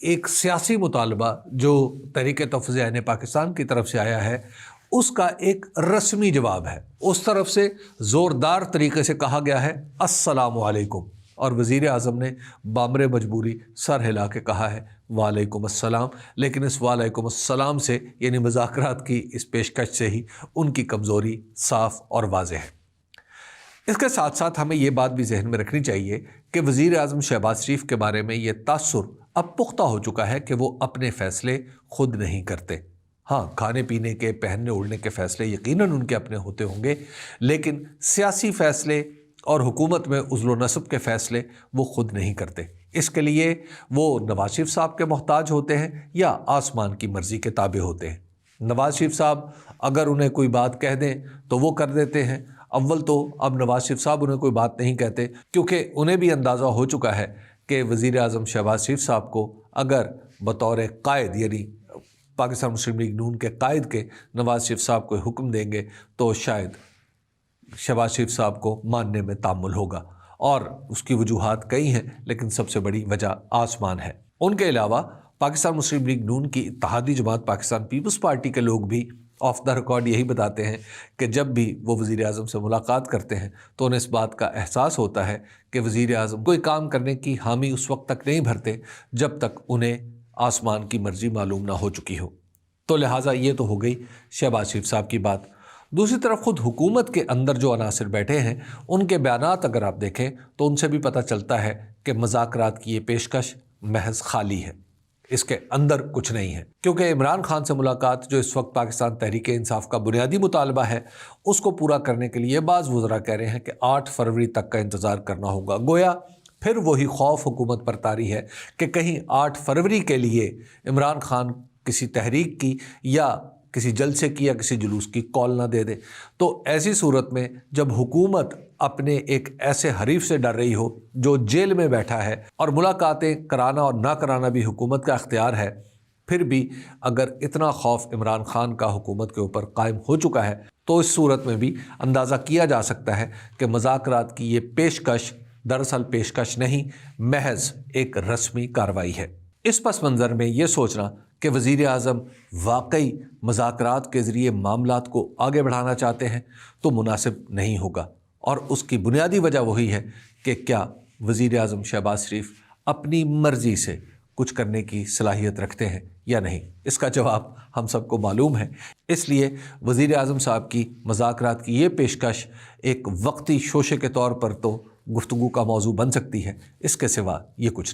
ایک سیاسی مطالبہ جو تحریک تحفظ عین پاکستان کی طرف سے آیا ہے اس کا ایک رسمی جواب ہے۔ اس طرف سے زوردار طریقے سے کہا گیا ہے السلام علیکم، اور وزیر اعظم نے بامر مجبوری سر ہلا کے کہا ہے وعلیکم السلام، لیکن اس وعلیکم السلام سے یعنی مذاکرات کی اس پیشکش سے ہی ان کی کمزوری صاف اور واضح ہے۔ اس کے ساتھ ساتھ ہمیں یہ بات بھی ذہن میں رکھنی چاہیے کہ وزیر اعظم شہباز شریف کے بارے میں یہ تاثر اب پختہ ہو چکا ہے کہ وہ اپنے فیصلے خود نہیں کرتے۔ ہاں، کھانے پینے کے، پہننے اوڑھنے کے فیصلے یقیناً ان کے اپنے ہوتے ہوں گے، لیکن سیاسی فیصلے اور حکومت میں عزل و نصب کے فیصلے وہ خود نہیں کرتے۔ اس کے لیے وہ نواز شریف صاحب کے محتاج ہوتے ہیں یا آسمان کی مرضی کے تابع ہوتے ہیں۔ نواز شریف صاحب اگر انہیں کوئی بات کہہ دیں تو وہ کر دیتے ہیں۔ اول تو اب نواز شریف صاحب انہیں کوئی بات نہیں کہتے، کیونکہ انہیں بھی اندازہ ہو چکا ہے کہ وزیر اعظم شہباز شریف صاحب کو اگر بطور قائد یعنی پاکستان مسلم لیگ نون کے قائد کے نواز شریف صاحب کو حکم دیں گے تو شاید شہباز شریف صاحب کو ماننے میں تامل ہوگا، اور اس کی وجوہات کئی ہیں، لیکن سب سے بڑی وجہ آسمان ہے۔ ان کے علاوہ پاکستان مسلم لیگ نون کی اتحادی جماعت پاکستان پیپلز پارٹی کے لوگ بھی آف دا ریکارڈ یہی بتاتے ہیں کہ جب بھی وہ وزیر اعظم سے ملاقات کرتے ہیں تو انہیں اس بات کا احساس ہوتا ہے کہ وزیر اعظم کوئی کام کرنے کی حامی اس وقت تک نہیں بھرتے جب تک انہیں آسمان کی مرضی معلوم نہ ہو چکی ہو۔ تو لہٰذا یہ تو ہو گئی شہباز شریف صاحب کی بات۔ دوسری طرف خود حکومت کے اندر جو عناصر بیٹھے ہیں ان کے بیانات اگر آپ دیکھیں تو ان سے بھی پتہ چلتا ہے کہ مذاکرات کی یہ پیشکش محض خالی ہے، اس کے اندر کچھ نہیں ہے، کیونکہ عمران خان سے ملاقات جو اس وقت پاکستان تحریک انصاف کا بنیادی مطالبہ ہے اس کو پورا کرنے کے لیے بعض وزراء کہہ رہے ہیں کہ 8 فروری تک کا انتظار کرنا ہوگا۔ گویا پھر وہی خوف حکومت پر طاری ہے کہ کہیں 8 فروری کے لیے عمران خان کسی تحریک کی یا کسی جلسے کی یا کسی جلوس کی کال نہ دے دے۔ تو ایسی صورت میں جب حکومت اپنے ایک ایسے حریف سے ڈر رہی ہو جو جیل میں بیٹھا ہے اور ملاقاتیں کرانا اور نہ کرانا بھی حکومت کا اختیار ہے، پھر بھی اگر اتنا خوف عمران خان کا حکومت کے اوپر قائم ہو چکا ہے تو اس صورت میں بھی اندازہ کیا جا سکتا ہے کہ مذاکرات کی یہ پیشکش دراصل پیشکش نہیں، محض ایک رسمی کارروائی ہے۔ اس پس منظر میں یہ سوچنا کہ وزیر اعظم واقعی مذاکرات کے ذریعے معاملات کو آگے بڑھانا چاہتے ہیں تو مناسب نہیں ہوگا، اور اس کی بنیادی وجہ وہی ہے کہ کیا وزیر اعظم شہباز شریف اپنی مرضی سے کچھ کرنے کی صلاحیت رکھتے ہیں یا نہیں؟ اس کا جواب ہم سب کو معلوم ہے۔ اس لیے وزیر اعظم صاحب کی مذاکرات کی یہ پیشکش ایک وقتی شوشے کے طور پر تو گفتگو کا موضوع بن سکتی ہے، اس کے سوا یہ کچھ نہیں۔